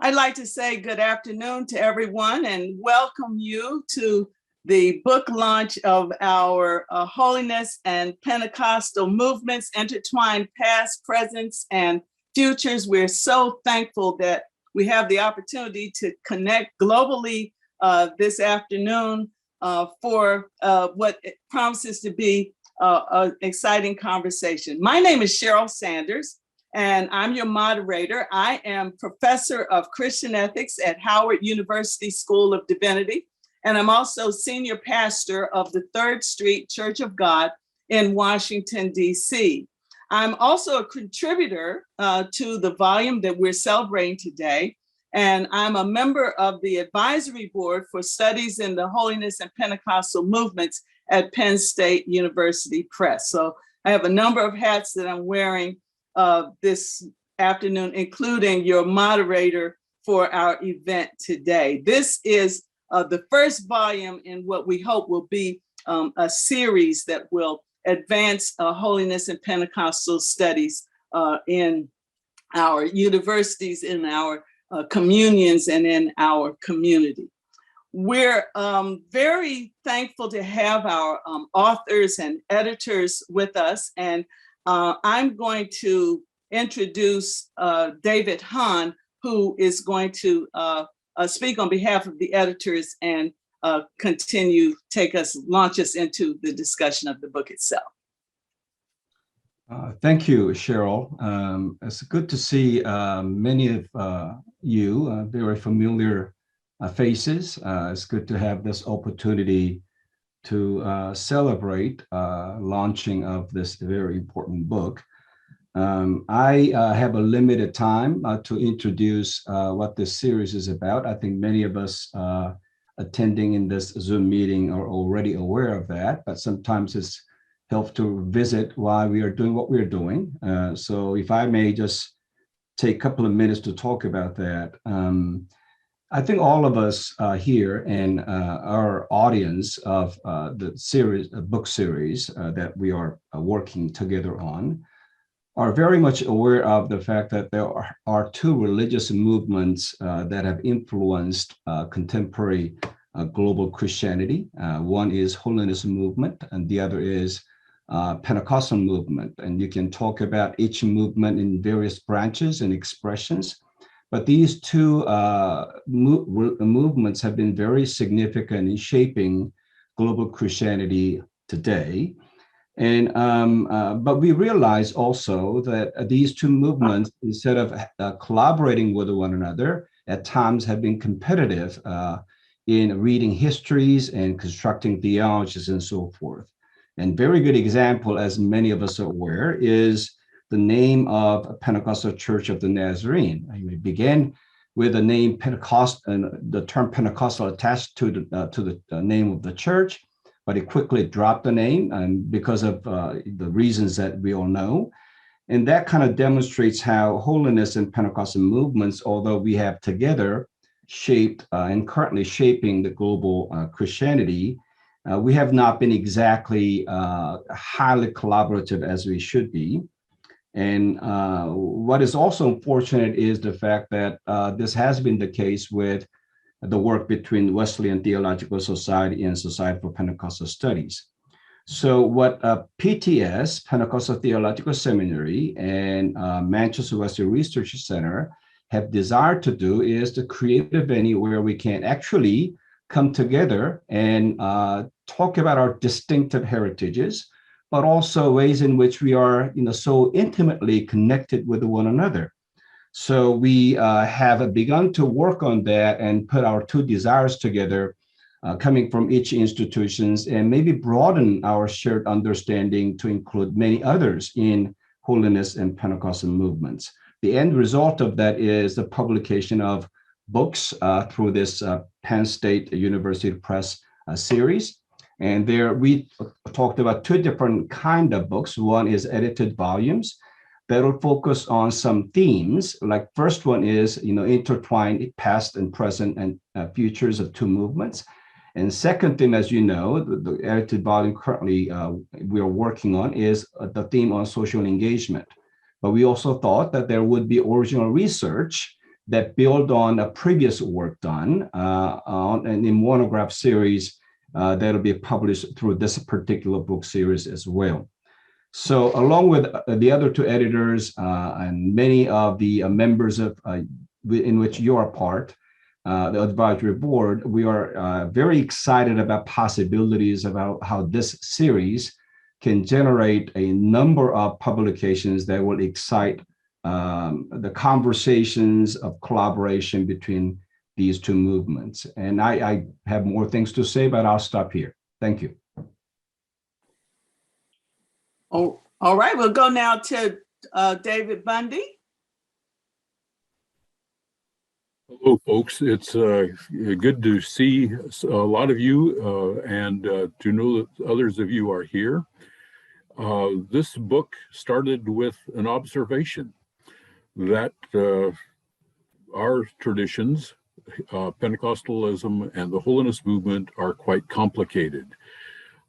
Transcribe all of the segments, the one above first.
I'd like to say good afternoon to everyone and welcome you to the book launch of our Holiness and Pentecostal movements, Intertwined Past, Presents, and Futures. We're so thankful that we have the opportunity to connect globally this afternoon for what promises to be an exciting conversation. My name is Cheryl Sanders, and I'm your moderator. I am professor of Christian ethics at Howard University School of Divinity, and I'm also senior pastor of the Third Street Church of God in Washington, D.C. I'm also a contributor to the volume that we're celebrating today, and I'm a member of the advisory board for studies in the Holiness and Pentecostal movements at Penn State University Press. So I have a number of hats that I'm wearing this afternoon, including your moderator for our event today. This is the first volume in what we hope will be a series that will advance holiness and Pentecostal studies in our universities, in our communions, and in our community. We're very thankful to have our authors and editors with us, and I'm going to introduce David Hahn, who is going to speak on behalf of the editors and launch us into the discussion of the book itself. Thank you, Cheryl. It's good to see many of you, very familiar faces. It's good to have this opportunity to celebrate launching of this very important book. I have a limited time to introduce what this series is about. I think many of us attending in this Zoom meeting are already aware of that, but sometimes it's helpful to visit why we are doing what we're doing. So if I may just take a couple of minutes to talk about that. I think all of us here and our audience of the series, book series that we are working together on are very much aware of the fact that there are two religious movements that have influenced contemporary global Christianity. One is Holiness movement, and the other is Pentecostal movement. And you can talk about each movement in various branches and expressions. But these two movements have been very significant in shaping global Christianity today. And but we realize also that these two movements, instead of collaborating with one another, at times have been competitive in reading histories and constructing theologies and so forth. And very good example, as many of us are aware, is the name of Pentecostal Church of the Nazarene. We began with the name Pentecost and the term Pentecostal attached to the name of the church, but it quickly dropped the name and because of the reasons that we all know. And that kind of demonstrates how holiness and Pentecostal movements, although we have together shaped and currently shaping the global Christianity, we have not been exactly highly collaborative as we should be. And what is also unfortunate is the fact that this has been the case with the work between Wesleyan Theological Society and Society for Pentecostal Studies. So what PTS, Pentecostal Theological Seminary, and Manchester Wesleyan Research Center have desired to do is to create a venue where we can actually come together and talk about our distinctive heritages, but also ways in which we are, so intimately connected with one another. So we have begun to work on that and put our two desires together, coming from each institutions, and maybe broaden our shared understanding to include many others in holiness and Pentecostal movements. The end result of that is the publication of books through this Penn State University Press series. And there we talked about two different kind of books. One is edited volumes that will focus on some themes. Like first one is, intertwined past and present and futures of two movements. And second thing, as you know, the edited volume currently we are working on is the theme on social engagement. But we also thought that there would be original research that build on a previous work done on an monograph series that'll be published through this particular book series as well. So along with the other two editors and many of the members of in which you are part, the advisory board, we are very excited about possibilities about how this series can generate a number of publications that will excite the conversations of collaboration between these two movements. And I have more things to say, but I'll stop here. Thank you. Oh, all right, we'll go now to David Bundy. Hello, folks. It's good to see a lot of you and to know that others of you are here. This book started with an observation that our traditions, Pentecostalism and the Holiness movement, are quite complicated.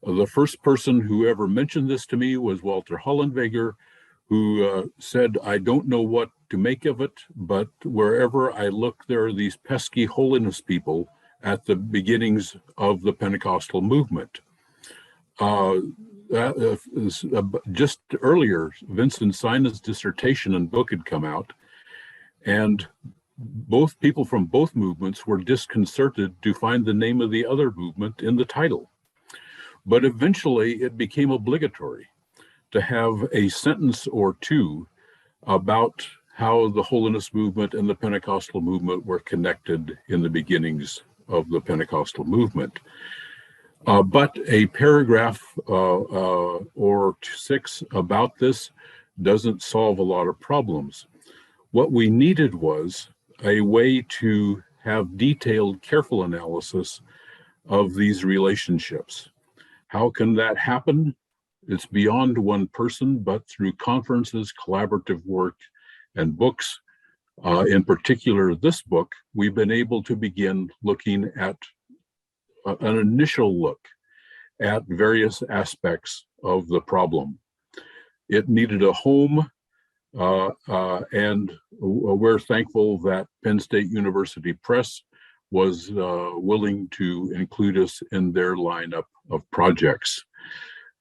The first person who ever mentioned this to me was Walter Hollenweger, who said, "I don't know what to make of it, but wherever I look, there are these pesky holiness people at the beginnings of the Pentecostal movement." Just earlier, Vincent Sina's dissertation and book had come out, and both people from both movements were disconcerted to find the name of the other movement in the title. But eventually it became obligatory to have a sentence or two about how the Holiness movement and the Pentecostal movement were connected in the beginnings of the Pentecostal movement. But a paragraph or 6 about this doesn't solve a lot of problems. What we needed was a way to have detailed, careful analysis of these relationships. How can that happen? It's beyond one person, but through conferences, collaborative work, and books. In particular, this book, we've been able to begin looking at an initial look at various aspects of the problem. It needed a home, and we're thankful that Penn State University Press was willing to include us in their lineup of projects.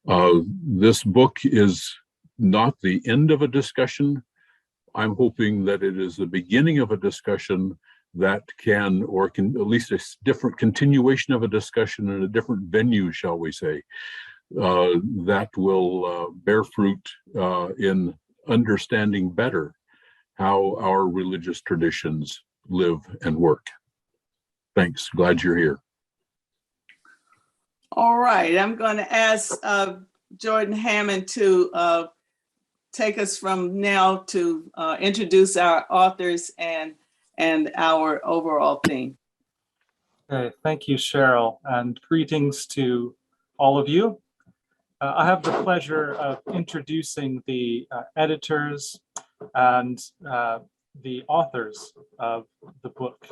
This book is not the end of a discussion. I'm hoping that it is the beginning of a discussion that can at least a different continuation of a discussion in a different venue, shall we say, that will bear fruit in understanding better how our religious traditions live and work. Thanks. Glad you're here. All right, I'm going to ask Jordan Hammond to take us from now to introduce our authors and our overall theme. Okay, thank you, Cheryl, and greetings to all of you. I have the pleasure of introducing the editors and the authors of the book,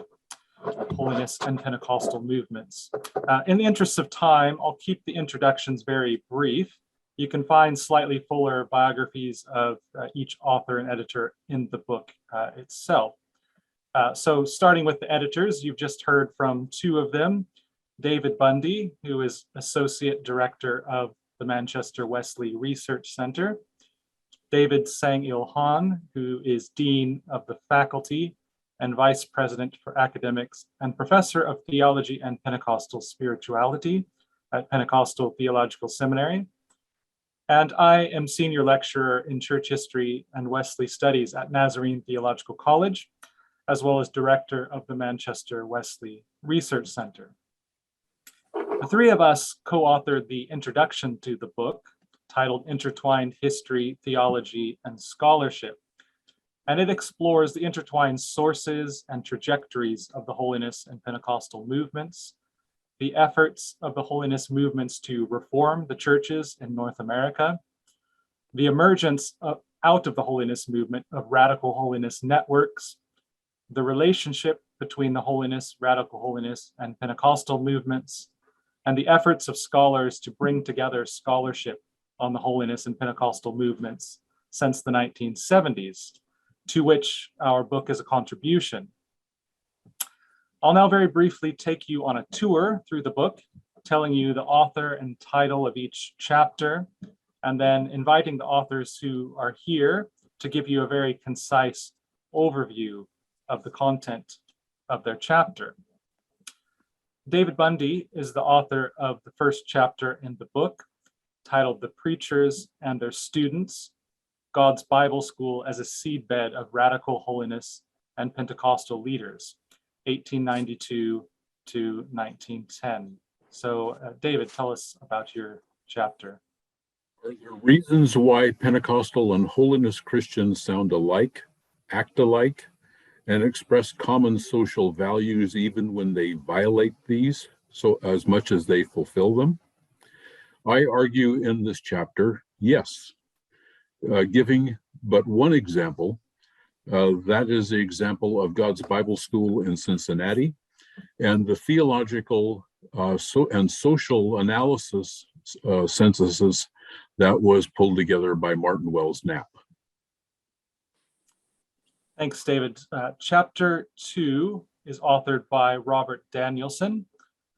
Holiness and Pentecostal Movements. In the interest of time, I'll keep the introductions very brief. You can find slightly fuller biographies of each author and editor in the book itself. So starting with the editors, you've just heard from 2 of them, David Bundy, who is Associate Director of the Manchester Wesley Research Center, David Sang-Il Han, who is Dean of the Faculty and Vice President for Academics and Professor of Theology and Pentecostal Spirituality at Pentecostal Theological Seminary. And I am Senior Lecturer in Church History and Wesley Studies at Nazarene Theological College, as well as Director of the Manchester Wesley Research Center. The 3 of us co-authored the introduction to the book, titled Intertwined History, Theology, and Scholarship. And it explores the intertwined sources and trajectories of the Holiness and Pentecostal movements, the efforts of the Holiness movements to reform the churches in North America, the emergence out of the Holiness movement of radical holiness networks, the relationship between the Holiness, radical holiness, and Pentecostal movements, and the efforts of scholars to bring together scholarship on the Holiness and Pentecostal movements since the 1970s, to which our book is a contribution. I'll now very briefly take you on a tour through the book, telling you the author and title of each chapter, and then inviting the authors who are here to give you a very concise overview of the content of their chapter. David Bundy is the author of the first chapter in the book, titled The Preachers and Their Students, God's Bible School as a Seedbed of Radical Holiness and Pentecostal Leaders, 1892 to 1910. So David, tell us about your chapter. Are there reasons why Pentecostal and holiness Christians sound alike, act alike, and express common social values even when they violate these, so as much as they fulfill them? I argue in this chapter, yes, giving but one example. That is the example of God's Bible School in Cincinnati and the theological and social analysis censuses that was pulled together by Martin Wells Knapp. Thanks, David. Chapter 2 is authored by Robert Danielson,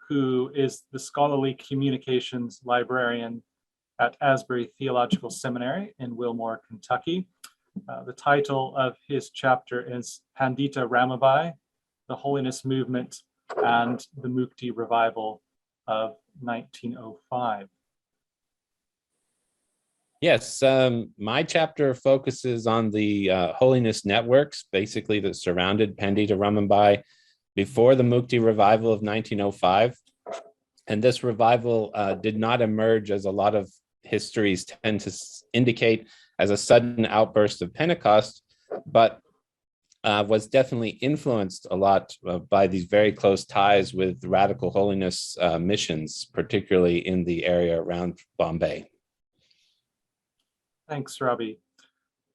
who is the scholarly communications librarian at Asbury Theological Seminary in Wilmore, Kentucky. The title of his chapter is Pandita Ramabai, the Holiness Movement and the Mukti Revival of 1905. Yes, my chapter focuses on the holiness networks, basically that surrounded Pandita Ramabai before the Mukti Revival of 1905. And this revival did not emerge, as a lot of histories tend to indicate, as a sudden outburst of Pentecost, but was definitely influenced a lot by these very close ties with radical holiness missions, particularly in the area around Bombay. Thanks, Robbie.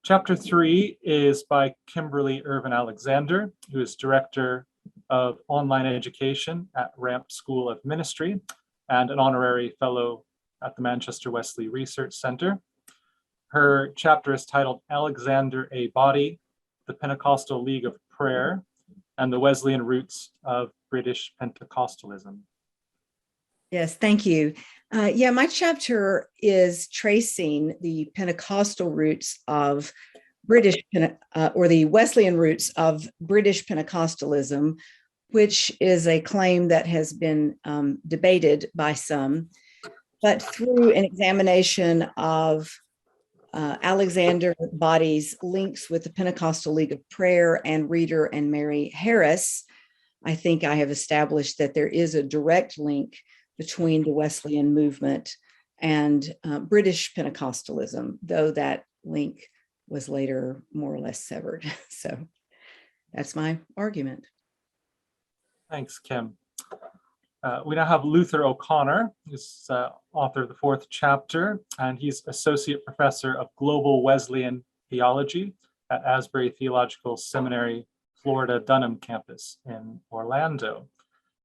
Chapter 3 is by Kimberly Irvin Alexander, who is Director of Online Education at Ramp School of Ministry and an Honorary Fellow at the Manchester Wesley Research Center. Her chapter is titled Alexander A. Body, the Pentecostal League of Prayer, and the Wesleyan Roots of British Pentecostalism. Yes, thank you. My chapter is tracing the Pentecostal roots of or the Wesleyan roots of British Pentecostalism, which is a claim that has been debated by some. But through an examination of Alexander Body's links with the Pentecostal League of Prayer and Reader and Mary Harris, I think I have established that there is a direct link between the Wesleyan movement and British Pentecostalism, though that link was later more or less severed. So that's my argument. Thanks, Kim. We now have Luther O'Connor, who's author of the fourth chapter, and he's Associate Professor of Global Wesleyan Theology at Asbury Theological Seminary, Florida Dunham campus in Orlando.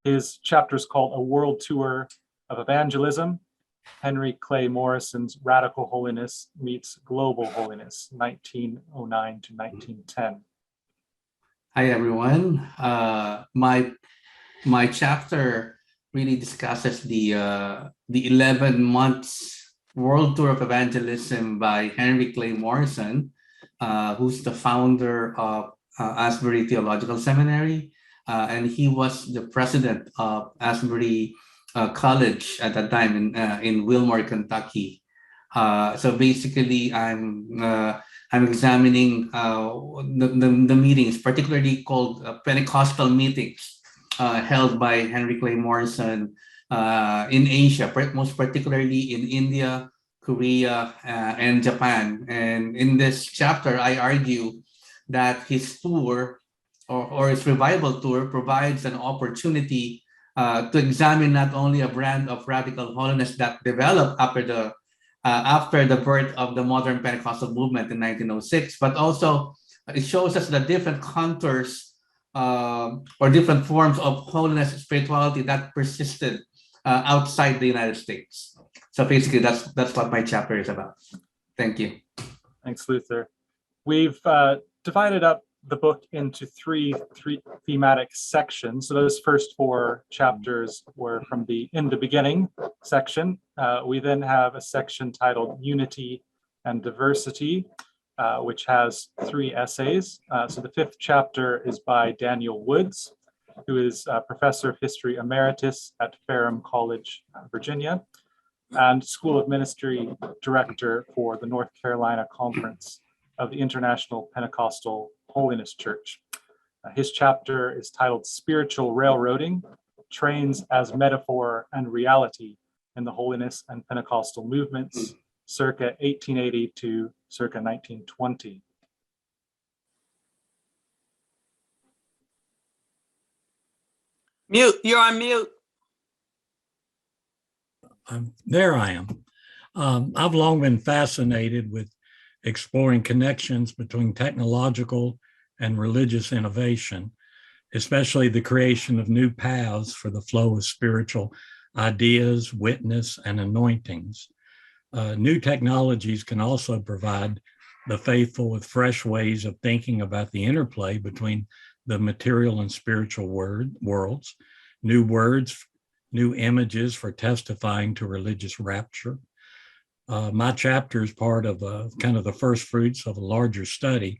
His chapter is called A World Tour of Evangelism, Henry Clay Morrison's Radical Holiness Meets Global Holiness, 1909 to 1910. Hi, everyone. My chapter really discusses the 11 months World Tour of Evangelism by Henry Clay Morrison, who's the founder of Asbury Theological Seminary, and he was the president of Asbury College at that time in Wilmore, Kentucky. So basically, I'm examining the meetings, particularly called Pentecostal meetings, held by Henry Clay Morrison in Asia, most particularly in India, Korea, and Japan. And in this chapter, I argue that his tour or his revival tour provides an opportunity to examine not only a brand of radical holiness that developed after the birth of the modern Pentecostal movement in 1906, but also it shows us the different contours or different forms of holiness and spirituality that persisted outside the United States. So basically, that's what my chapter is about. Thank you. Thanks, Luther. We've divided up the book into three thematic sections. So those first 4 chapters were from the In the Beginning section. We then have a section titled Unity and Diversity, which has 3 essays. So the 5th chapter is by Daniel Woods, who is a professor of history emeritus at Ferrum College, Virginia, and School of Ministry director for the North Carolina Conference of the International Pentecostal Holiness Church. His chapter is titled Spiritual Railroading, Trains as Metaphor and Reality in the Holiness and Pentecostal Movements, circa 1880 to circa 1920. Mute, you're on mute. There I am. I've long been fascinated with exploring connections between technological and religious innovation, especially the creation of new paths for the flow of spiritual ideas, witness, and anointings. New technologies can also provide the faithful with fresh ways of thinking about the interplay between the material and spiritual worlds, new words, new images for testifying to religious rapture. My chapter is part of kind of the first fruits of a larger study,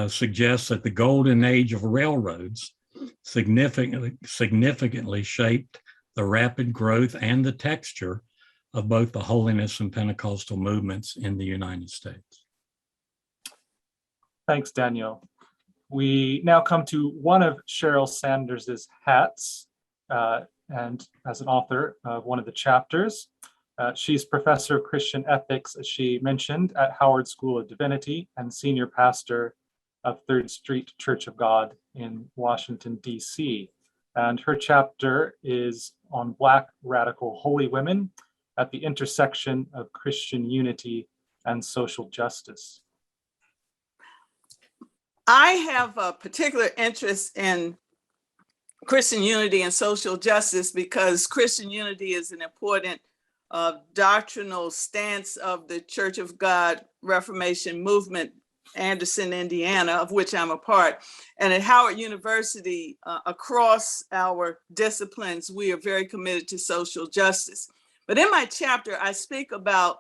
suggests that the golden age of railroads significantly shaped the rapid growth and the texture of both the Holiness and Pentecostal movements in the United States. Thanks, Daniel. We now come to one of Cheryl Sanders's hats, and as an author of one of the chapters. She's professor of Christian ethics, as she mentioned, at Howard School of Divinity and senior pastor of Third Street Church of God in Washington, D.C. And her chapter is on Black radical holy women at the intersection of Christian unity and social justice. I have a particular interest in Christian unity and social justice because Christian unity is an important doctrinal stance of the Church of God Reformation movement, Anderson, Indiana, of which I'm a part. And at Howard University, across our disciplines, we are very committed to social justice. But in my chapter, I speak about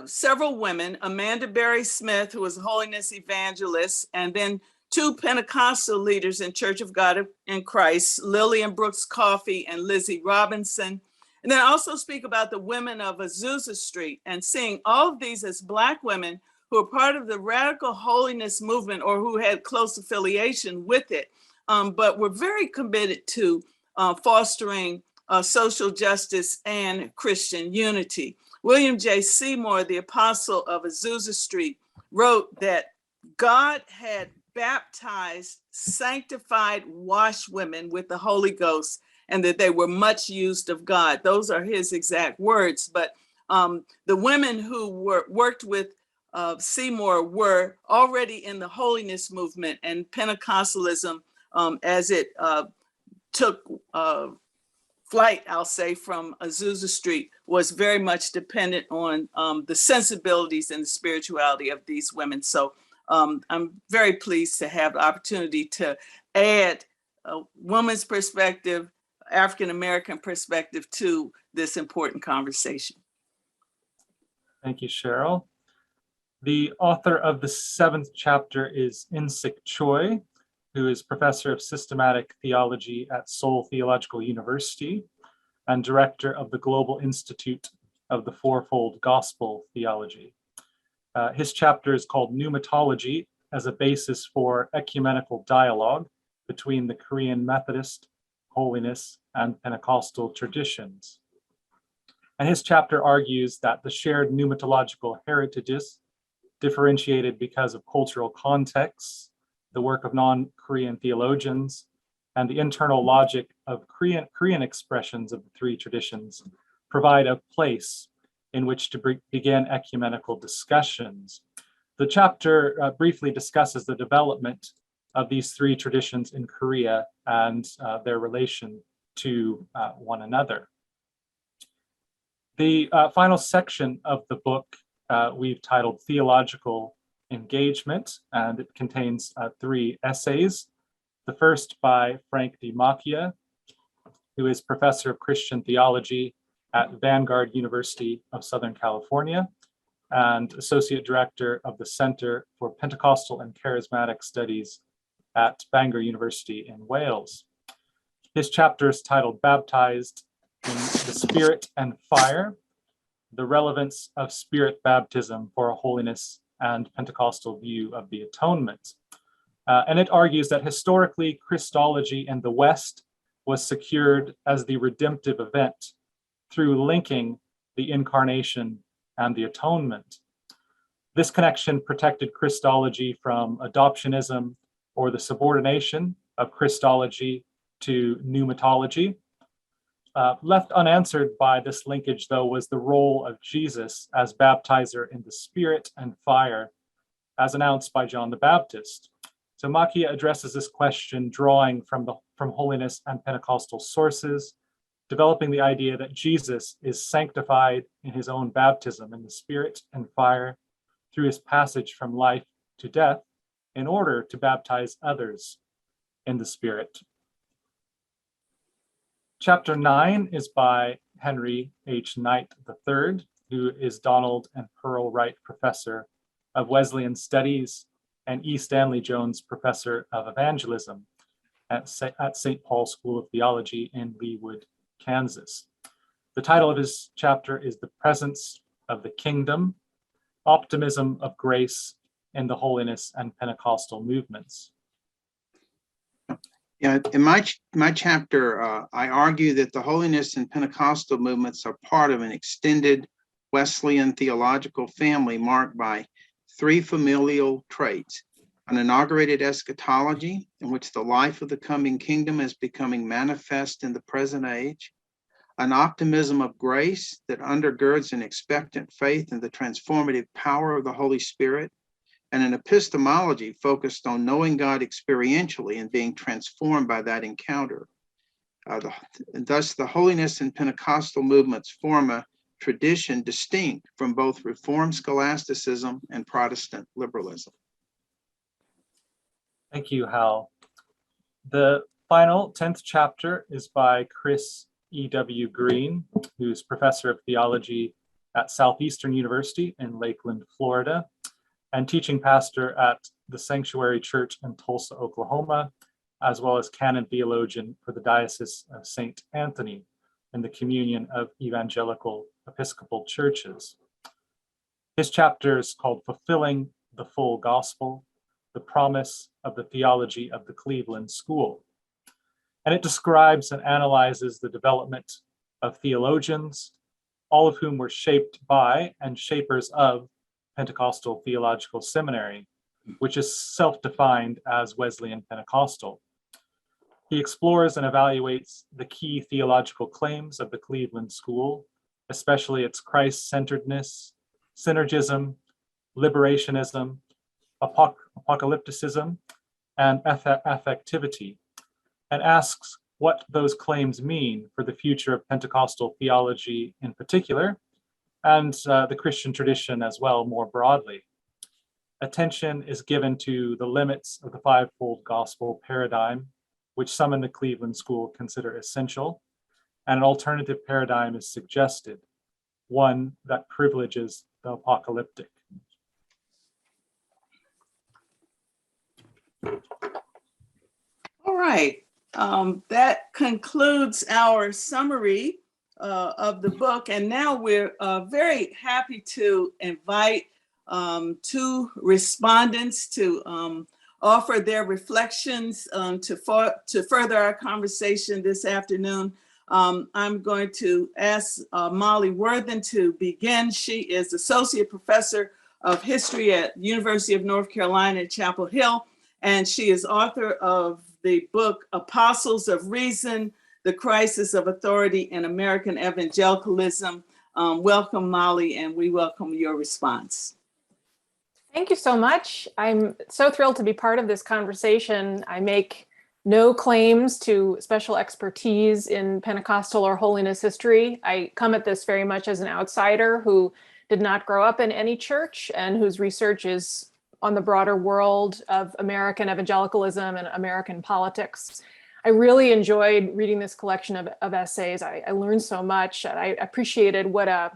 several women, Amanda Berry Smith, who was a holiness evangelist, and then 2 Pentecostal leaders in Church of God in Christ, Lillian Brooks Coffey and Lizzie Robinson. And then I also speak about the women of Azusa Street and seeing all of these as Black women who are part of the radical holiness movement or who had close affiliation with it, but were very committed to fostering social justice and Christian unity. William J. Seymour, the apostle of Azusa Street, wrote that God had baptized, sanctified, washed women with the Holy Ghost, and that they were much used of God. Those are his exact words. But the women who worked with Seymour were already in the holiness movement, and Pentecostalism, as it took flight, I'll say, from Azusa Street, was very much dependent on the sensibilities and the spirituality of these women. So I'm very pleased to have the opportunity to add a woman's perspective, African-American perspective to this important conversation. Thank you, Cheryl. The author of the 7th chapter is Insik Choi, who is professor of systematic theology at Seoul Theological University and director of the Global Institute of the Fourfold Gospel Theology. His chapter is called Pneumatology as a basis for ecumenical dialogue between the Korean Methodist, Holiness, and Pentecostal traditions. And his chapter argues that the shared pneumatological heritages, differentiated because of cultural contexts, the work of non-Korean theologians, and the internal logic of Korean expressions of the 3 traditions, provide a place in which to begin ecumenical discussions. The chapter briefly discusses the development of these 3 traditions in Korea and their relation to one another. The final section of the book we've titled Theological Engagement, and it contains 3 essays. The first by Frank D. Macchia, who is professor of Christian theology at Vanguard University of Southern California and associate director of the Center for Pentecostal and Charismatic Studies at Bangor University in Wales. His chapter is titled Baptized in the Spirit and Fire, the Relevance of Spirit Baptism for a Holiness and Pentecostal View of the Atonement. And it argues that historically, Christology in the West was secured as the redemptive event through linking the incarnation and the atonement. This connection protected Christology from adoptionism or the subordination of Christology to pneumatology. Left unanswered by this linkage, though, was the role of Jesus as baptizer in the Spirit and fire, as announced by John the Baptist. So Macchia addresses this question drawing from Holiness and Pentecostal sources, developing the idea that Jesus is sanctified in his own baptism in the Spirit and fire through his passage from life to death in order to baptize others in the Spirit. Chapter 9 is by Henry H. Knight III, who is Donald and Pearl Wright Professor of Wesleyan Studies and E. Stanley Jones Professor of Evangelism at St. Paul School of Theology in Leawood, Kansas. The title of his chapter is The Presence of the Kingdom, Optimism of Grace in the Holiness and Pentecostal Movements. Yeah, in my chapter, I argue that the Holiness and Pentecostal movements are part of an extended Wesleyan theological family marked by 3 familial traits: an inaugurated eschatology in which the life of the coming kingdom is becoming manifest in the present age, an optimism of grace that undergirds an expectant faith in the transformative power of the Holy Spirit, and an epistemology focused on knowing God experientially and being transformed by that encounter. Thus, the Holiness and Pentecostal movements form a tradition distinct from both Reformed scholasticism and Protestant liberalism. Thank you, Hal. The final 10th chapter is by Chris E.W. Green, who's professor of theology at Southeastern University in Lakeland, Florida, and teaching pastor at the Sanctuary Church in Tulsa, Oklahoma, as well as canon theologian for the Diocese of St. Anthony in the Communion of Evangelical Episcopal Churches. His chapter is called Fulfilling the Full Gospel, the Promise of the Theology of the Cleveland School. And it describes and analyzes the development of theologians, all of whom were shaped by and shapers of Pentecostal Theological Seminary, which is self-defined as Wesleyan Pentecostal. He explores and evaluates the key theological claims of the Cleveland School, especially its Christ-centeredness, synergism, liberationism, apocalypticism, and affectivity, and asks what those claims mean for the future of Pentecostal theology in particular, and the Christian tradition as well more broadly. Attention is given to the limits of the fivefold gospel paradigm, which some in the Cleveland School consider essential, and an alternative paradigm is suggested, one that privileges the apocalyptic. All right, that concludes our summary of the book. And now we're very happy to invite 2 respondents to offer their reflections to further our conversation this afternoon. I'm going to ask Molly Worthen to begin. She is Associate Professor of History at University of North Carolina at Chapel Hill, and she is author of the book Apostles of Reason, The Crisis of Authority in American Evangelicalism. Welcome, Molly, and we welcome your response. Thank you so much. I'm so thrilled to be part of this conversation. I make no claims to special expertise in Pentecostal or holiness history. I come at this very much as an outsider who did not grow up in any church and whose research is on the broader world of American evangelicalism and American politics. I really enjoyed reading this collection of essays. I learned so much, and I appreciated what a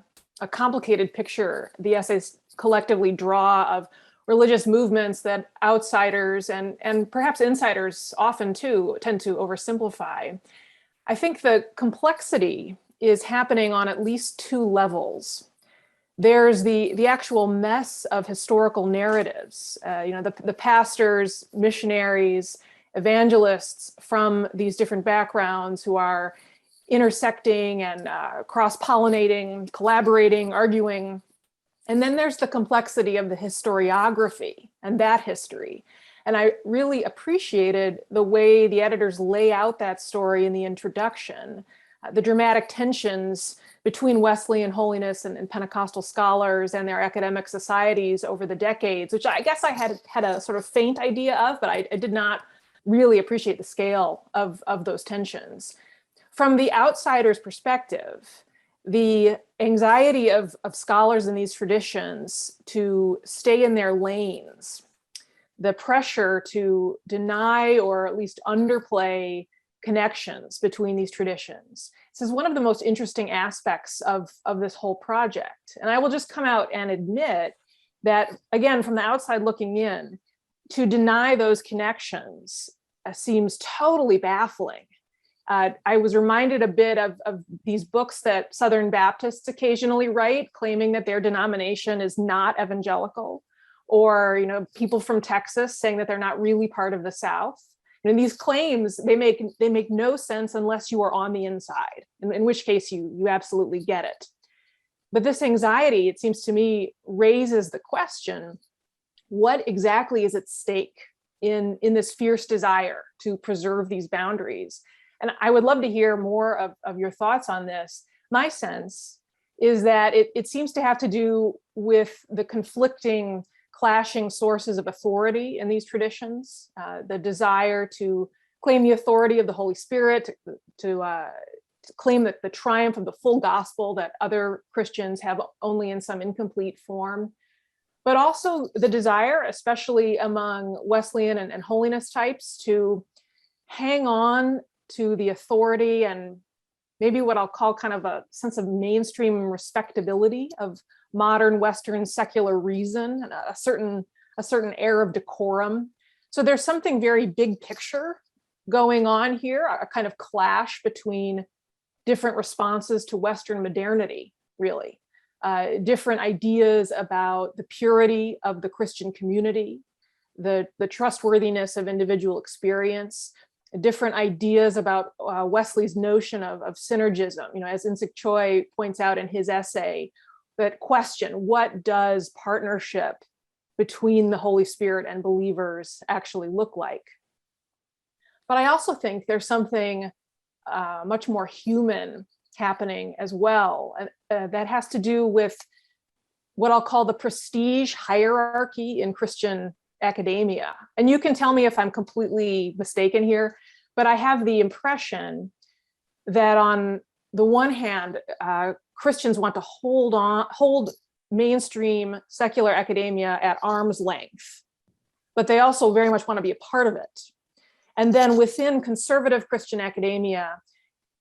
complicated picture the essays collectively draw of religious movements that outsiders and perhaps insiders often too tend to oversimplify. I think the complexity is happening on at least two levels. There's the actual mess of historical narratives, the pastors, missionaries, evangelists from these different backgrounds who are intersecting and cross-pollinating, collaborating, arguing. And then there's the complexity of the historiography and that history. And I really appreciated the way the editors lay out that story in the introduction, the dramatic tensions between Wesleyan, Holiness, and Pentecostal scholars and their academic societies over the decades, which I guess I had a sort of faint idea of, but I did not really appreciate the scale of those tensions. From the outsider's perspective, the anxiety of scholars in these traditions to stay in their lanes, the pressure to deny or at least underplay connections between these traditions. This is one of the most interesting aspects of this whole project. And I will just come out and admit that, again, from the outside looking in, to deny those connections seems totally baffling. I was reminded a bit of these books that Southern Baptists occasionally write, claiming that their denomination is not evangelical, or people from Texas saying that they're not really part of the South. And these claims, they make no sense unless you are on the inside, in which case you absolutely get it. But this anxiety, it seems to me, raises the question: what exactly is at stake in this fierce desire to preserve these boundaries? And I would love to hear more of your thoughts on this. My sense is that it seems to have to do with the conflicting, clashing sources of authority in these traditions, the desire to claim the authority of the Holy Spirit, to claim that the triumph of the full gospel that other Christians have only in some incomplete form, but also the desire, especially among Wesleyan and Holiness types, to hang on to the authority and maybe what I'll call kind of a sense of mainstream respectability of modern Western secular reason, and a certain air of decorum. So there's something very big picture going on here, a kind of clash between different responses to Western modernity, really. Different ideas about the purity of the Christian community, the trustworthiness of individual experience, different ideas about Wesley's notion of synergism, as Insik Choi points out in his essay, that question, what does partnership between the Holy Spirit and believers actually look like? But I also think there's something much more human happening as well, that has to do with what I'll call the prestige hierarchy in Christian academia. And you can tell me if I'm completely mistaken here, but I have the impression that on the one hand, Christians want to hold mainstream secular academia at arm's length, but they also very much want to be a part of it. And then within conservative Christian academia,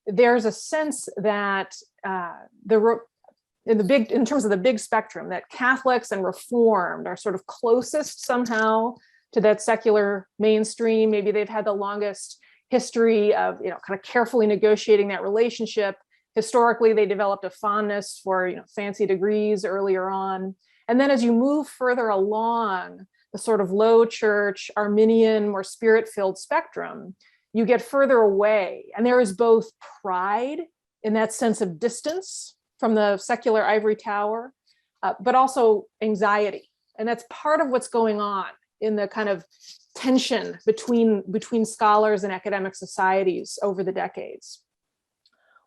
there's a sense that in terms of the big spectrum, that Catholics and Reformed are sort of closest somehow to that secular mainstream. Maybe they've had the longest history of, kind of carefully negotiating that relationship. Historically, they developed a fondness for, fancy degrees earlier on. And then as you move further along the sort of low church, Arminian, more spirit-filled spectrum, you get further away. And there is both pride in that sense of distance from the secular ivory tower, but also anxiety. And that's part of what's going on in the kind of tension between scholars and academic societies over the decades.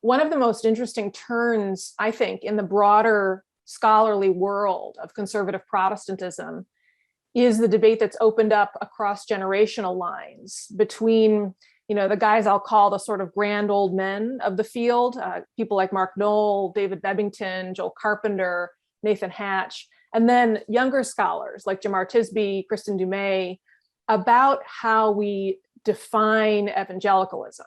One of the most interesting turns, I think, in the broader scholarly world of conservative Protestantism is the debate that's opened up across generational lines between the guys I'll call the sort of grand old men of the field, people like Mark Knoll, David Bebbington, Joel Carpenter, Nathan Hatch, and then younger scholars like Jamar Tisby, Kristen Dumais, about how we define evangelicalism,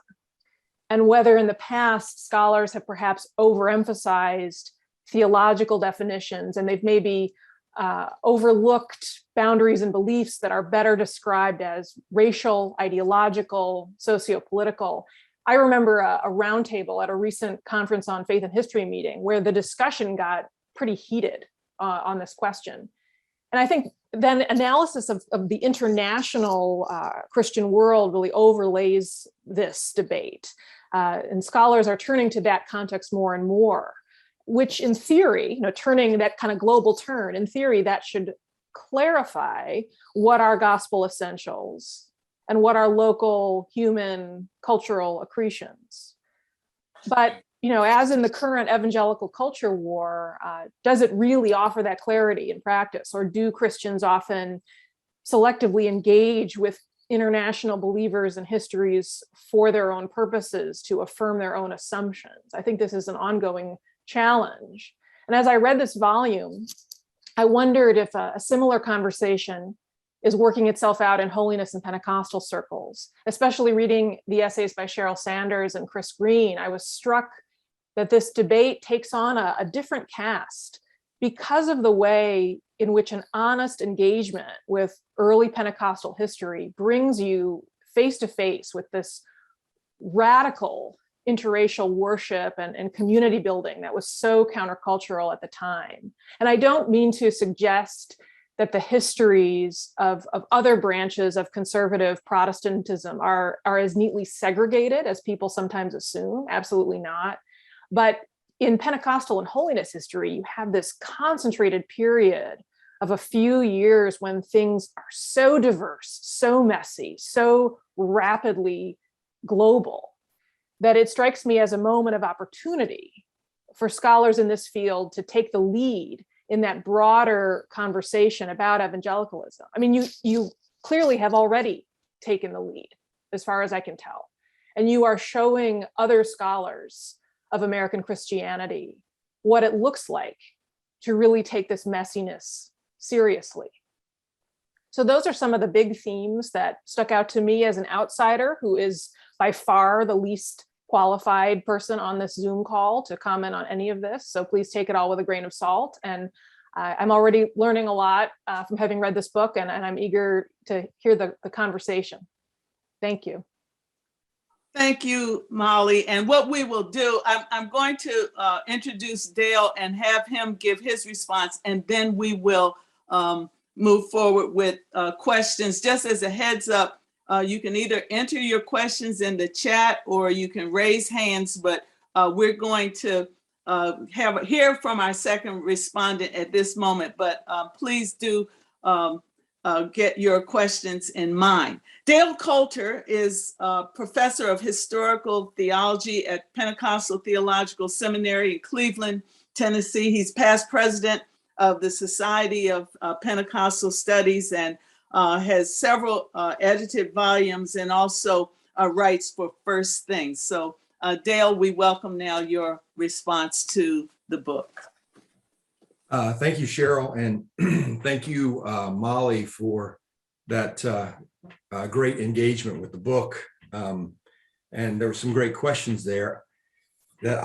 and whether in the past scholars have perhaps overemphasized theological definitions, and they've maybe overlooked boundaries and beliefs that are better described as racial, ideological, socio-political. I remember a roundtable at a recent conference on faith and history meeting where the discussion got pretty heated on this question. And I think then analysis of the international Christian world really overlays this debate. And scholars are turning to that context more and more, which in theory, turning that kind of global turn, in theory, that should clarify what are gospel essentials and what are local human cultural accretions. But, as in the current evangelical culture war, does it really offer that clarity in practice? Or do Christians often selectively engage with international believers and histories for their own purposes to affirm their own assumptions? I think this is an ongoing challenge. And as I read this volume, I wondered if a similar conversation is working itself out in Holiness and Pentecostal circles. Especially reading the essays by Cheryl Sanders and Chris Green, I was struck that this debate takes on a different cast because of the way in which an honest engagement with early Pentecostal history brings you face to face with this radical interracial worship and community building that was so countercultural at the time. And I don't mean to suggest that the histories of other branches of conservative Protestantism are as neatly segregated as people sometimes assume. Absolutely not. But in Pentecostal and holiness history, you have this concentrated period of a few years when things are so diverse, so messy, so rapidly global, that it strikes me as a moment of opportunity for scholars in this field to take the lead in that broader conversation about evangelicalism. I mean, you clearly have already taken the lead, as far as I can tell. And you are showing other scholars of American Christianity what it looks like to really take this messiness seriously. So those are some of the big themes that stuck out to me as an outsider who is by far the least qualified person on this Zoom call to comment on any of this. So please take it all with a grain of salt. And I'm already learning a lot from having read this book, and I'm eager to hear the conversation. Thank you. Thank you, Molly. And what we will do, I'm going to introduce Dale and have him give his response, and then we will move forward with questions. Just as a heads up, you can either enter your questions in the chat or you can raise hands, but we're going to hear from our second respondent at this moment, but please do get your questions in mind. Dale Coulter is professor of historical theology at Pentecostal Theological Seminary in Cleveland, Tennessee. He's past president of the Society of Pentecostal Studies and has several edited volumes and also writes for First Things. So Dale, we welcome now your response to the book. Thank you, Cheryl, and thank you, Molly, for that great engagement with the book. And there were some great questions there that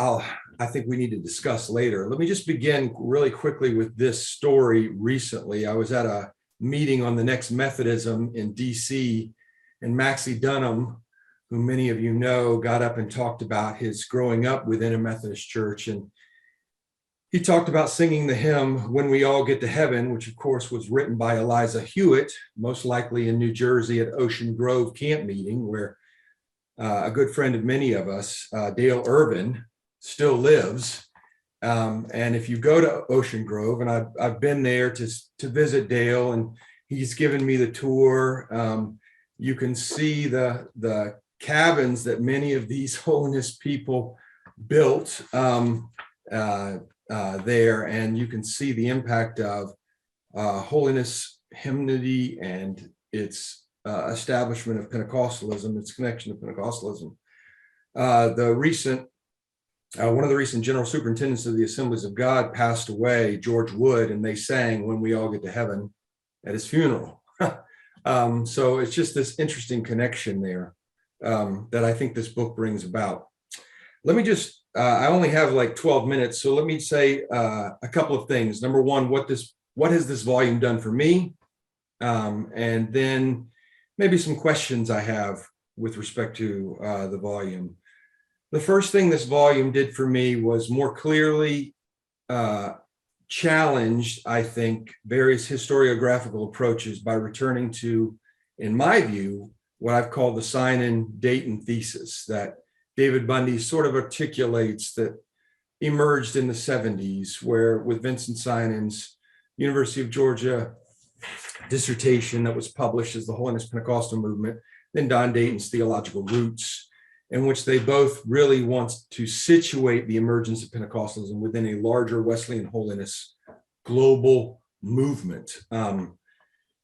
I think we need to discuss later. Let me just begin really quickly with this story. Recently, I was at a meeting on the next Methodism in DC, and Maxie Dunham, who many of you know, got up and talked about his growing up within a Methodist church. And he talked about singing the hymn, When We All Get to Heaven, which of course was written by Eliza Hewitt, most likely in New Jersey at Ocean Grove camp meeting, where a good friend of many of us, Dale Irvin, still lives. And if you go to Ocean Grove, and I've been there to visit Dale, and he's given me the tour, you can see the cabins that many of these holiness people built there, and you can see the impact of holiness hymnody and its establishment of Pentecostalism, its connection to Pentecostalism. The recent one of the recent general superintendents of the Assemblies of God passed away, George Wood, and they sang "When We All Get to Heaven" at his funeral. So it's just this interesting connection there that I think this book brings about. Let me just, I only have like 12 minutes, so let me say a couple of things. Number one, what has this volume done for me? And then maybe some questions I have with respect to the volume. The first thing this volume did for me was more clearly challenged, I think, various historiographical approaches by returning to, in my view, what I've called the Sinan-Dayton thesis that David Bundy sort of articulates, that emerged in the 70s, where with Vincent Sinan's University of Georgia dissertation that was published as the Holiness Pentecostal Movement, then Don Dayton's Theological Roots, in which they both really want to situate the emergence of Pentecostalism within a larger Wesleyan holiness global movement.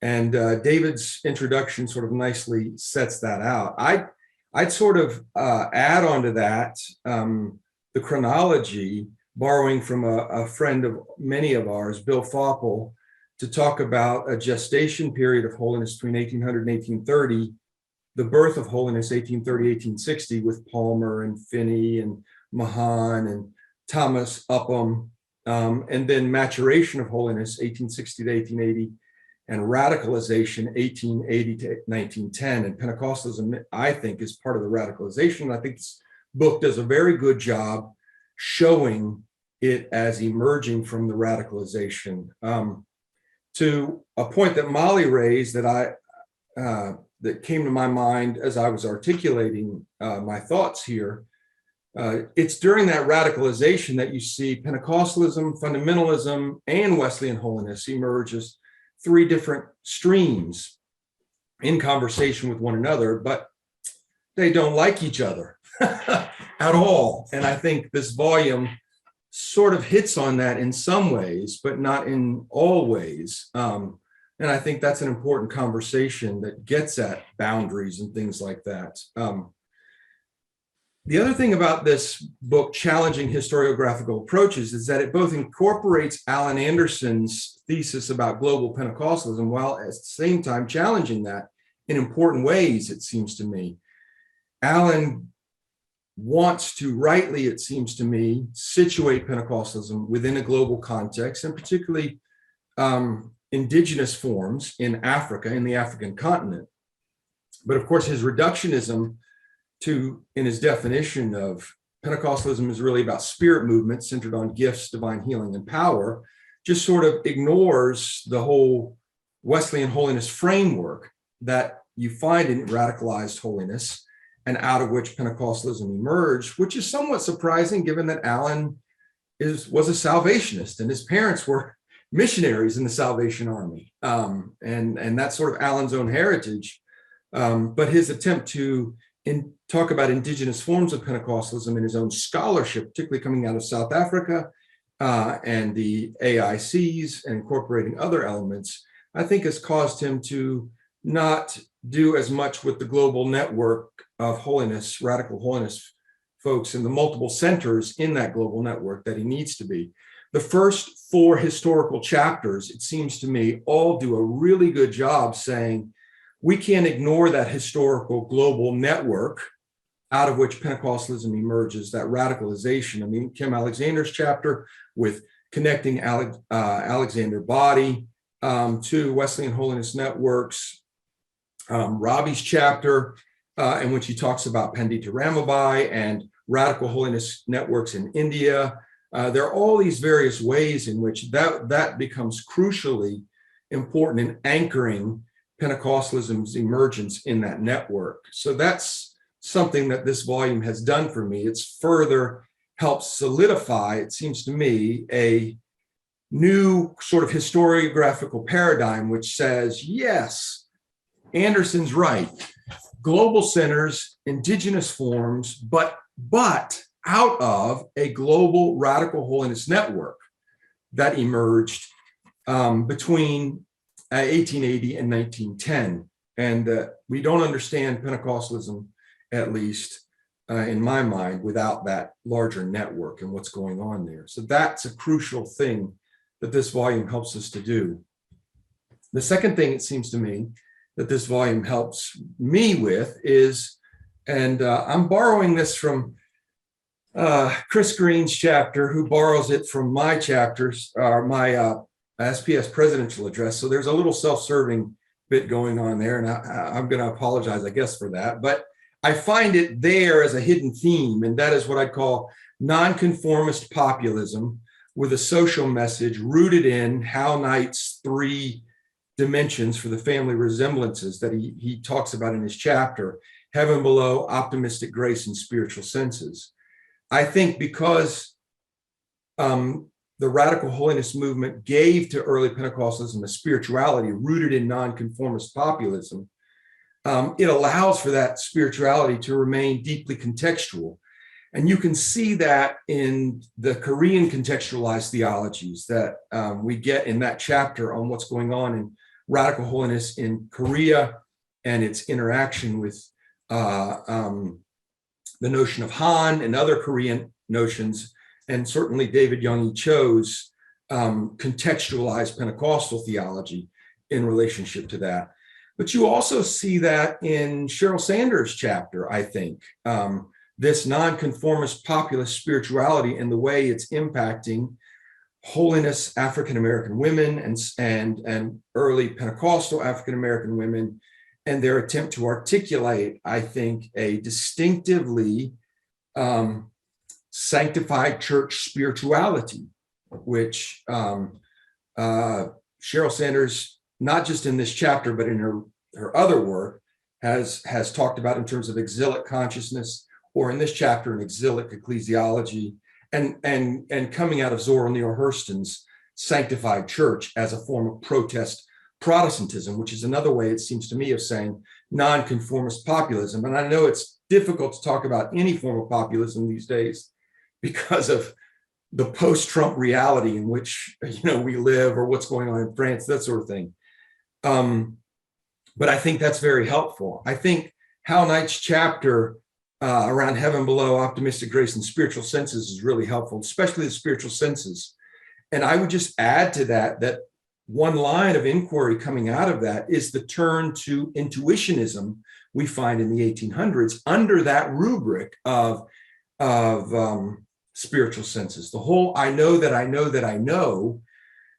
And David's introduction sort of nicely sets that out. I'd sort of add on to that the chronology, borrowing from a friend of many of ours, Bill Fopple, to talk about a gestation period of holiness between 1800 and 1830, the birth of holiness 1830, 1860 with Palmer and Finney and Mahan and Thomas Upham, and then maturation of holiness 1860 to 1880, and radicalization 1880 to 1910. And Pentecostalism, I think, is part of the radicalization. I think this book does a very good job showing it as emerging from the radicalization. To a point that Molly raised that that came to my mind as I was articulating my thoughts here, it's during that radicalization that you see Pentecostalism, fundamentalism, and Wesleyan holiness emerge as three different streams in conversation with one another, but they don't like each other at all. And I think this volume sort of hits on that in some ways, but not in all ways. And I think that's an important conversation that gets at boundaries and things like that. The other thing about this book, Challenging Historiographical Approaches, is that it both incorporates Alan Anderson's thesis about global Pentecostalism, while at the same time challenging that in important ways, it seems to me. Alan wants to rightly, it seems to me, situate Pentecostalism within a global context, and particularly indigenous forms in Africa, in the African continent. But of course, his reductionism in his definition of Pentecostalism is really about spirit movements centered on gifts, divine healing, and power, just sort of ignores the whole Wesleyan holiness framework that you find in radicalized holiness, and out of which Pentecostalism emerged, which is somewhat surprising given that Alan was a Salvationist and his parents were missionaries in the Salvation Army. And that's sort of Alan's own heritage. But his attempt to talk about indigenous forms of Pentecostalism in his own scholarship, particularly coming out of South Africa and the AICs and incorporating other elements, I think has caused him to not do as much with the global network of holiness, radical holiness folks in the multiple centers in that global network that he needs to be. The first 4 historical chapters, it seems to me, all do a really good job saying we can't ignore that historical global network out of which Pentecostalism emerges, that radicalization. I mean, Kim Alexander's chapter with connecting Alexander Body to Wesleyan holiness networks, Robbie's chapter in which he talks about Pandita Ramabai and radical holiness networks in India. There are all these various ways in which that becomes crucially important in anchoring Pentecostalism's emergence in that network. So that's something that this volume has done for me. It's further helped solidify, it seems to me, a new sort of historiographical paradigm, which says, yes, Anderson's right. Global centers, indigenous forms, but out of a global radical holiness network that emerged between 1880 and 1910. And we don't understand Pentecostalism, at least, in my mind, without that larger network and what's going on there. So that's a crucial thing that this volume helps us to do. The second thing it seems to me that this volume helps me with is, and I'm borrowing this from Chris Green's chapter, who borrows it from my chapters, my SPS presidential address. So there's a little self-serving bit going on there, and I'm going to apologize, I guess, for that. But I find it there as a hidden theme, and that is what I'd call nonconformist populism with a social message rooted in Hal Knight's 3 dimensions for the family resemblances that he talks about in his chapter: heaven below, optimistic grace, and spiritual senses. I think because the radical holiness movement gave to early Pentecostalism a spirituality rooted in nonconformist populism, it allows for that spirituality to remain deeply contextual. And you can see that in the Korean contextualized theologies that we get in that chapter on what's going on in radical holiness in Korea and its interaction with the notion of Han and other Korean notions, and certainly David Young-E Cho's contextualized Pentecostal theology in relationship to that. But you also see that in Cheryl Sanders' chapter, I think, this nonconformist populist spirituality and the way it's impacting holiness African-American women and early Pentecostal African-American women, and their attempt to articulate, I think, a distinctively sanctified church spirituality, which Cheryl Sanders, not just in this chapter, but in her other work, has talked about in terms of exilic consciousness, or in this chapter, an exilic ecclesiology, and coming out of Zora Neale Hurston's sanctified church as a form of protest Protestantism, which is another way, it seems to me, of saying nonconformist populism. And I know it's difficult to talk about any form of populism these days because of the post-Trump reality in which, we live, or what's going on in France, that sort of thing. But I think that's very helpful. I think Hal Knight's chapter around heaven below, optimistic grace, and spiritual senses is really helpful, especially the spiritual senses. And I would just add to that one line of inquiry coming out of that is the turn to intuitionism we find in the 1800s under that rubric of spiritual senses. The whole I know that I know that I know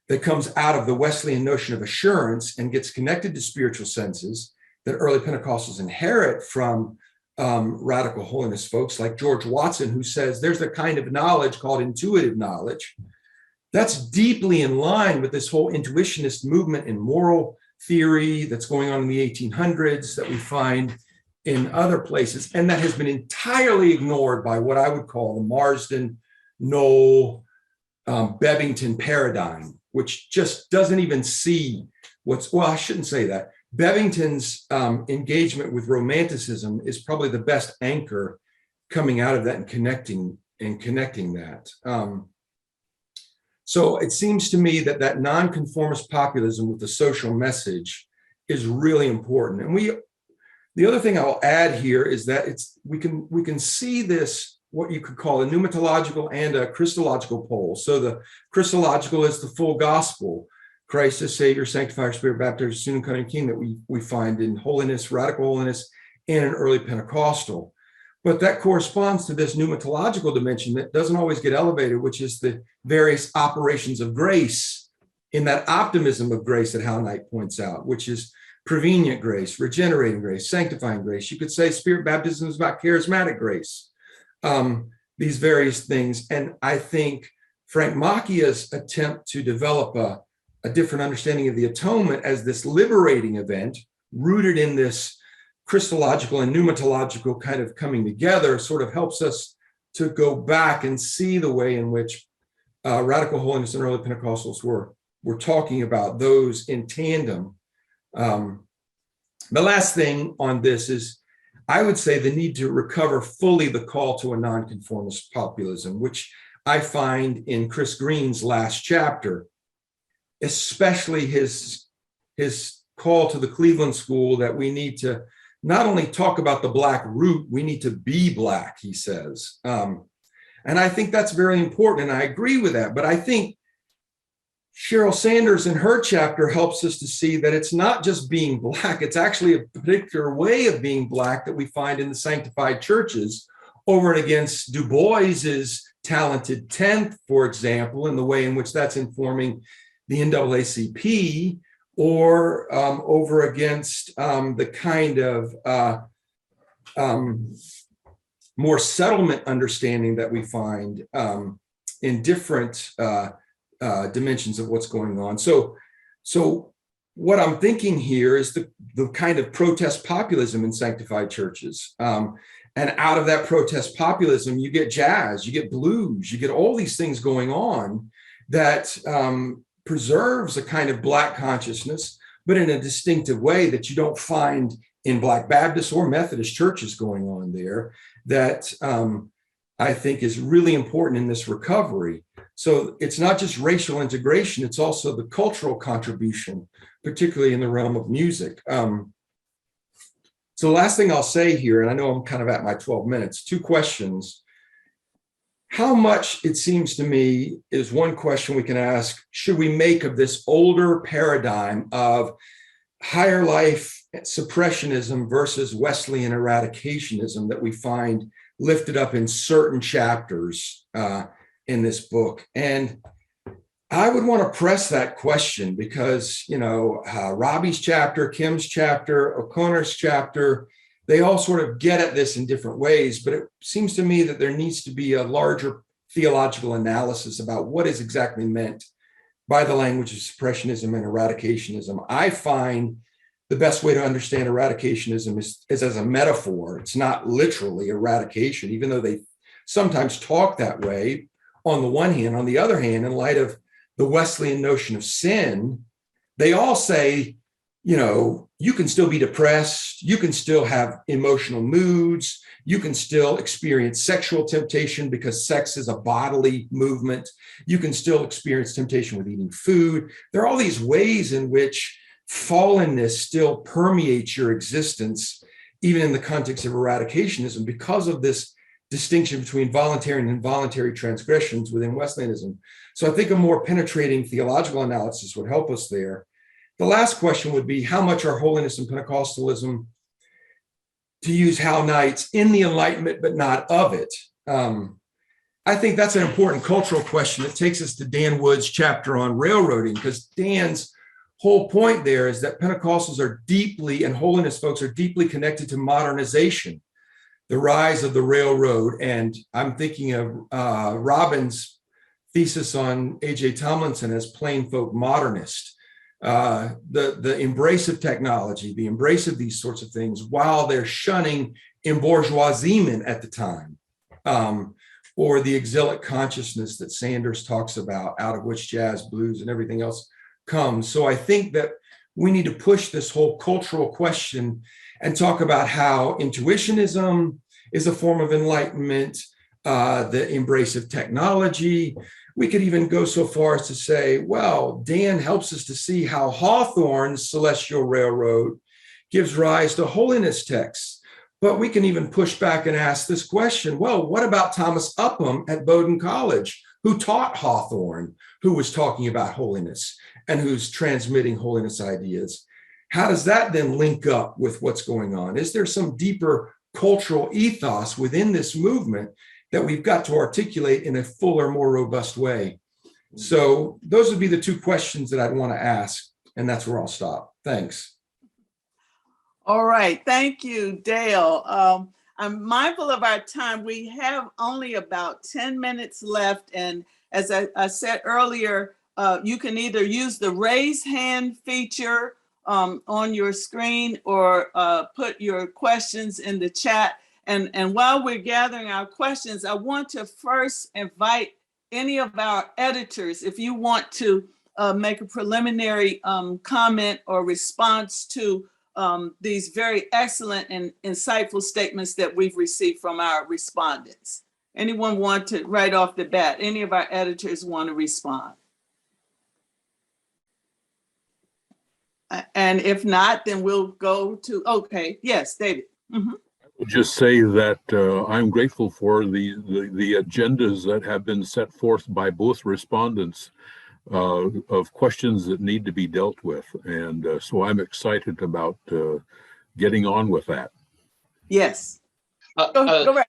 that comes out of the Wesleyan notion of assurance and gets connected to spiritual senses that early Pentecostals inherit from radical holiness folks like George Watson, who says there's a kind of knowledge called intuitive knowledge. That's deeply in line with this whole intuitionist movement in moral theory that's going on in the 1800s that we find in other places, and that has been entirely ignored by what I would call the Marsden, Knoll, Bevington paradigm, which just doesn't even see I shouldn't say that. Bevington's engagement with Romanticism is probably the best anchor coming out of that and connecting that. So it seems to me that nonconformist populism with the social message is really important. And the other thing I'll add here is that we can see this, what you could call a pneumatological and a Christological pole. So the Christological is the full gospel, Christ as Savior, Sanctifier, Spirit, Baptizer, soon coming King, that we find in holiness, radical holiness, and in early Pentecostal. But that corresponds to this pneumatological dimension that doesn't always get elevated, which is the various operations of grace in that optimism of grace that Hal Knight points out, which is prevenient grace, regenerating grace, sanctifying grace. You could say Spirit baptism is about charismatic grace, these various things. And I think Frank Macchia's attempt to develop a different understanding of the atonement as this liberating event rooted in this Christological and pneumatological kind of coming together sort of helps us to go back and see the way in which radical holiness and early Pentecostals were talking about those in tandem. The last thing on this is, I would say, the need to recover fully the call to a nonconformist populism, which I find in Chris Green's last chapter, especially his call to the Cleveland School that we need to not only talk about the Black root, we need to be Black, he says. And I think that's very important, and I agree with that. But I think Cheryl Sanders in her chapter helps us to see that it's not just being Black, it's actually a particular way of being Black that we find in the sanctified churches over and against Du Bois's talented 10th, for example, in the way in which that's informing the NAACP, or over against the kind of more settlement understanding that we find in different dimensions of what's going on. So what I'm thinking here is the kind of protest populism in sanctified churches. And out of that protest populism, you get jazz, you get blues, you get all these things going on that preserves a kind of Black consciousness, but in a distinctive way that you don't find in Black Baptist or Methodist churches going on there, that I think is really important in this recovery. So it's not just racial integration, it's also the cultural contribution, particularly in the realm of music. So the last thing I'll say here, and I know I'm kind of at my 12 minutes, 2 questions. How much, it seems to me, is one question we can ask, should we make of this older paradigm of higher life suppressionism versus Wesleyan eradicationism that we find lifted up in certain chapters in this book? And I would want to press that question because, you know, Robbie's chapter, Kim's chapter, O'Connor's chapter, they all sort of get at this in different ways, but it seems to me that there needs to be a larger theological analysis about what is exactly meant by the language of suppressionism and eradicationism. I find the best way to understand eradicationism is as a metaphor. It's not literally eradication, even though they sometimes talk that way on the one hand. On the other hand, in light of the Wesleyan notion of sin, they all say, you know, you can still be depressed, you can still have emotional moods, you can still experience sexual temptation because sex is a bodily movement, you can still experience temptation with eating food. There are all these ways in which fallenness still permeates your existence, even in the context of eradicationism, because of this distinction between voluntary and involuntary transgressions within Wesleyanism. So I think a more penetrating theological analysis would help us there. The last question would be, how much are holiness and Pentecostalism, to use Hal Knight's, in the Enlightenment but not of it? I think that's an important cultural question that takes us to Dan Wood's chapter on railroading, because Dan's whole point there is that Pentecostals are deeply, and holiness folks are deeply connected to modernization, the rise of the railroad. And I'm thinking of Robin's thesis on A.J. Tomlinson as plain folk modernist, the embrace of technology, the embrace of these sorts of things, while they're shunning embourgeoisement at the time, or the exilic consciousness that Sanders talks about, out of which jazz, blues, and everything else comes. So I think that we need to push this whole cultural question and talk about how intuitionism is a form of enlightenment, the embrace of technology. We could even go so far as to say, well, Dan helps us to see how Hawthorne's Celestial Railroad gives rise to holiness texts. But we can even push back and ask this question, well, what about Thomas Upham at Bowdoin College, who taught Hawthorne, who was talking about holiness and who's transmitting holiness ideas? How does that then link up with what's going on? Is there some deeper cultural ethos within this movement that we've got to articulate in a fuller, more robust way? So those would be the 2 questions that I'd want to ask, and that's where I'll stop. Thanks. All right, thank you, Dale. I'm mindful of our time. We have only about 10 minutes left, and as I said earlier, you can either use the raise hand feature on your screen or put your questions in the chat. And while we're gathering our questions, I want to first invite any of our editors, if you want to make a preliminary comment or response to these very excellent and insightful statements that we've received from our respondents. Anyone want to, right off the bat, any of our editors want to respond? And if not, then we'll go to, okay, yes, David. Mhm. Just say that I'm grateful for the agendas that have been set forth by both respondents of questions that need to be dealt with. And so I'm excited about getting on with that. Yes. Uh, Go uh, right.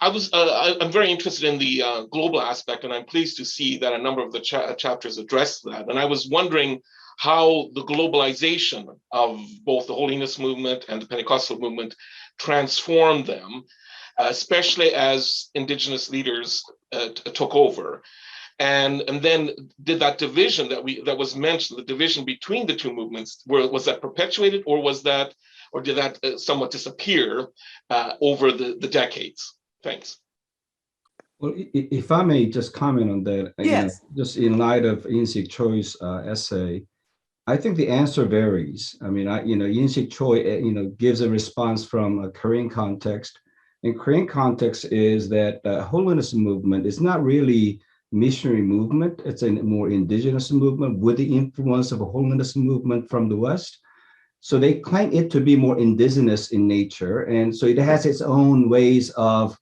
I'm very interested in the global aspect, and I'm pleased to see that a number of the chapters address that. And I was wondering how the globalization of both the Holiness movement and the Pentecostal movement transformed them, especially as indigenous leaders took over. And then did that division that was mentioned, the division between the two movements, was that perpetuated, or did that somewhat disappear over the decades? Thanks. Well, if I may just comment on that, Yes. just in light of Insik Choi's essay, I think the answer varies. I mean, Insik Choi, gives a response from a Korean context. And Korean context is that holiness movement is not really missionary movement. It's a more indigenous movement with the influence of a holiness movement from the West. So they claim it to be more indigenous in nature. And so it has its own ways of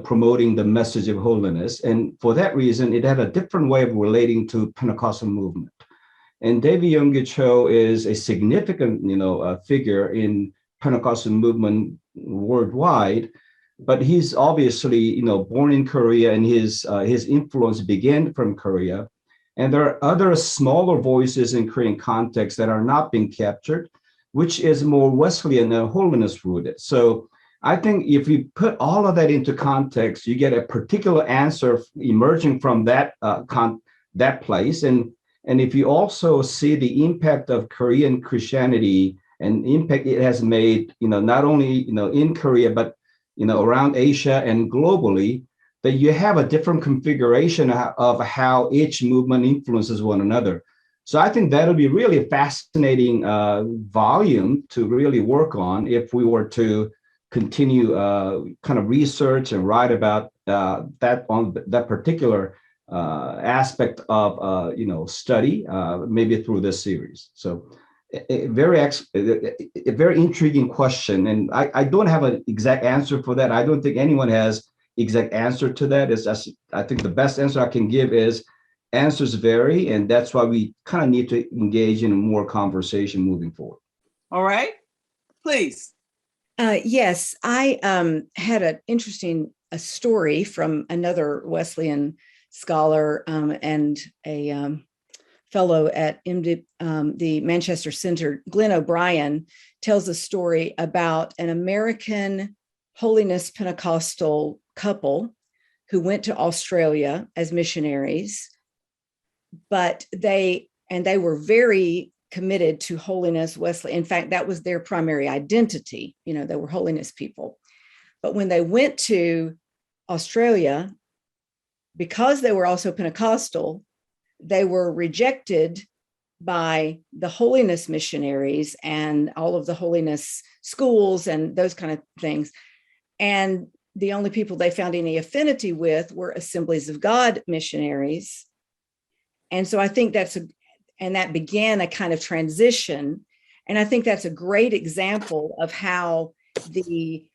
promoting the message of holiness. And for that reason, it had a different way of relating to Pentecostal movement. And David Yonggi Cho is a significant, figure in Pentecostal movement worldwide, but he's obviously, born in Korea, and his influence began from Korea. And there are other smaller voices in Korean context that are not being captured, which is more Wesleyan and holiness rooted. So I think if you put all of that into context, you get a particular answer emerging from that that place. And if you also see the impact of Korean Christianity and impact it has made, not only in Korea, but around Asia and globally, that you have a different configuration of how each movement influences one another. So I think that'll be really a fascinating volume to really work on if we were to continue kind of research and write about that on that particular aspect of study, maybe through this series. So a very intriguing question, and I don't have an exact answer for that. I don't think anyone has exact answer to that. I think the best answer I can give is answers vary, and that's why we kind of need to engage in more conversation moving forward. All right, please. Yes, I had an interesting story from another Wesleyan scholar and a fellow at the Manchester Center. Glenn O'Brien tells a story about an American Holiness Pentecostal couple who went to Australia as missionaries, but they were very committed to holiness, Wesley. In fact, that was their primary identity. They were holiness people. But when they went to Australia, because they were also Pentecostal, they were rejected by the holiness missionaries and all of the holiness schools and those kind of things. And the only people they found any affinity with were Assemblies of God missionaries. And so I think that began a kind of transition. And I think that's a great example of how the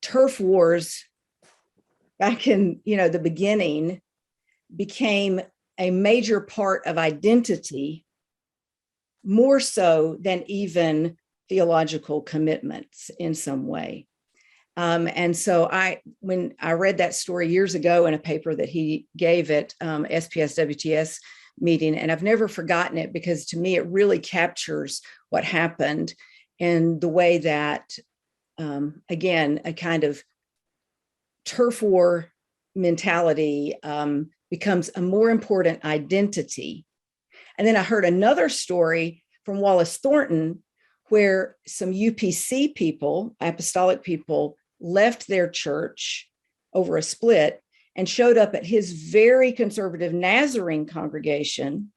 turf wars back in the beginning became a major part of identity, more so than even theological commitments in some way. And so when I read that story years ago in a paper that he gave at SPS WTS meeting, and I've never forgotten it, because to me, it really captures what happened in the way that, again, a kind of turf war mentality becomes a more important identity. And then I heard another story from Wallace Thornton, where some UPC people, apostolic people, left their church over a split and showed up at his very conservative Nazarene congregation,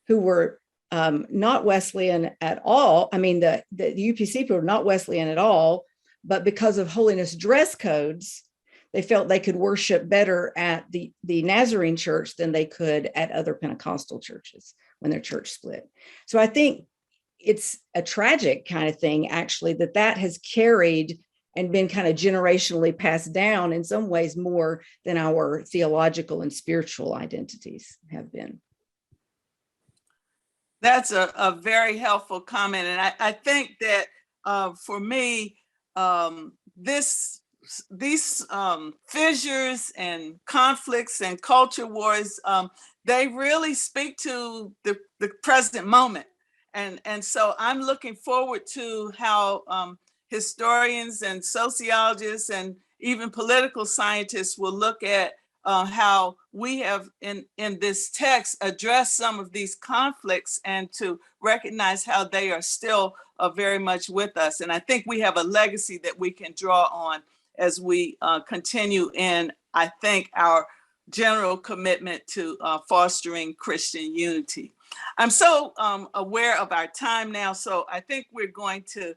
who were not Wesleyan at all. I mean, the UPC people were not Wesleyan at all, but because of holiness dress codes, they felt they could worship better at the Nazarene church than they could at other Pentecostal churches. when their church split. So I think it's a tragic kind of thing, actually, that has carried and been kind of generationally passed down in some ways more than our theological and spiritual identities have been. That's a very helpful comment. And I think that for me, these fissures and conflicts and culture wars, they really speak to the present moment. And so I'm looking forward to how historians and sociologists and even political scientists will look at how we have in this text addressed some of these conflicts and to recognize how they are still very much with us. And I think we have a legacy that we can draw on as we continue in, I think, our general commitment to fostering Christian unity. I'm so aware of our time now, so I think we're going to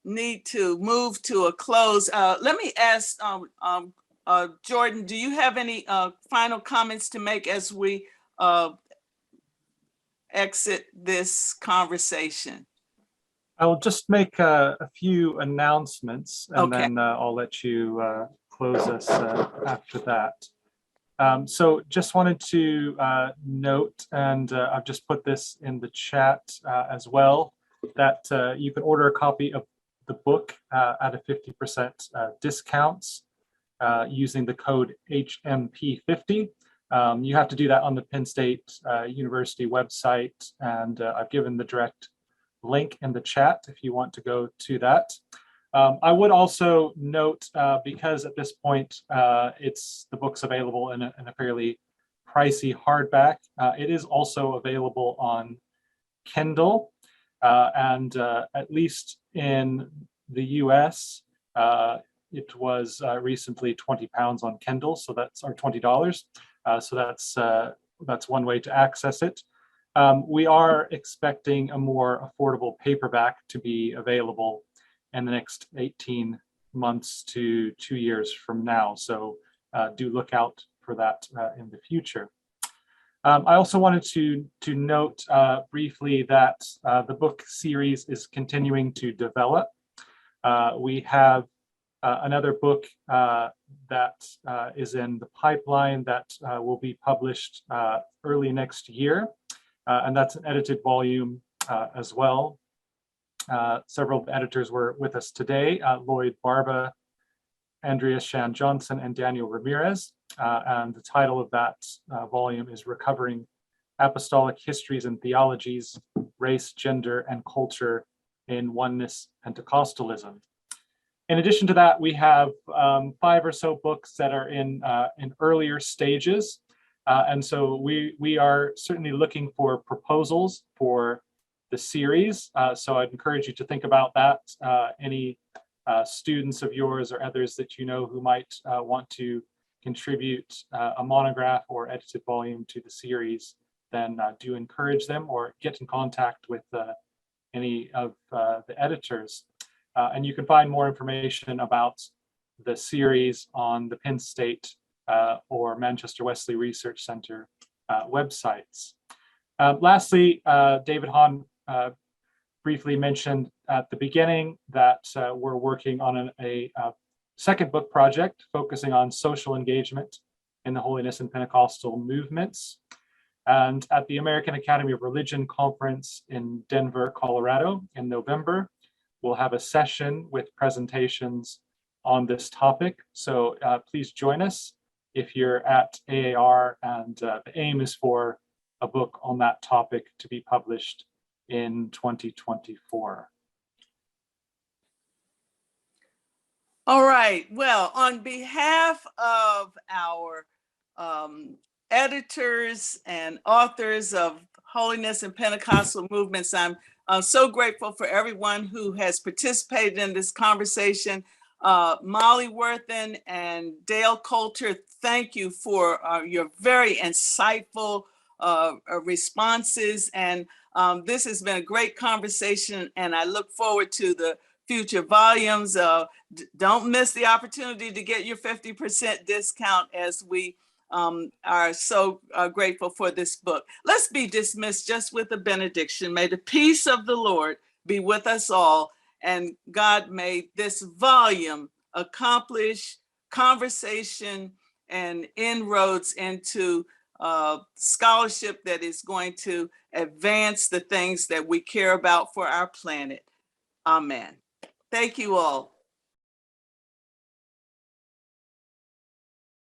need to move to a close. Let me ask Jordan, do you have any final comments to make as we exit this conversation? I'll just make a few announcements, and Okay. then I'll let you close us after that. So just wanted to note, and I've just put this in the chat as well, that you can order a copy of the book at a 50% discounts using the code HMP50. You have to do that on the Penn State University website, and I've given the direct link in the chat if you want to go to that. I would also note, because at this point the book's available in a fairly pricey hardback, it is also available on Kindle, and at least in the US, it was recently £20 on Kindle, so that's, or $20. So that's one way to access it. We are expecting a more affordable paperback to be available in the next 18 months to 2 years from now. So do look out for that in the future. I also wanted to note briefly that the book series is continuing to develop. We have another book that is in the pipeline that will be published early next year. And that's an edited volume as well. Several of the editors were with us today, Lloyd Barba, Andrea Shan Johnson, and Daniel Ramirez. And the title of that volume is Recovering Apostolic Histories and Theologies, Race, Gender, and Culture in Oneness Pentecostalism. In addition to that, we have 5 or so books that are in earlier stages. And so we are certainly looking for proposals for the series. So I'd encourage you to think about that. Any students of yours or others that you know who might want to contribute a monograph or edited volume to the series, then do encourage them or get in contact with any of the editors. And you can find more information about the series on the Penn State or Manchester Wesley Research Center websites. Lastly, David Hahn briefly mentioned at the beginning that we're working on a second book project focusing on social engagement in the Holiness and Pentecostal movements. And at the American Academy of Religion conference in Denver, Colorado in November, we'll have a session with presentations on this topic. So please join us if you're at AAR, and the aim is for a book on that topic to be published in 2024. All right. Well, on behalf of our editors and authors of Holiness and Pentecostal movements, I'm so grateful for everyone who has participated in this conversation. Molly Worthen and Dale Coulter, thank you for your very insightful responses. And this has been a great conversation, and I look forward to the future volumes. Don't miss the opportunity to get your 50% discount as we are so grateful for this book. Let's be dismissed just with a benediction. May the peace of the Lord be with us all. And God made this volume accomplish conversation and inroads into scholarship that is going to advance the things that we care about for our planet. Amen. Thank you all.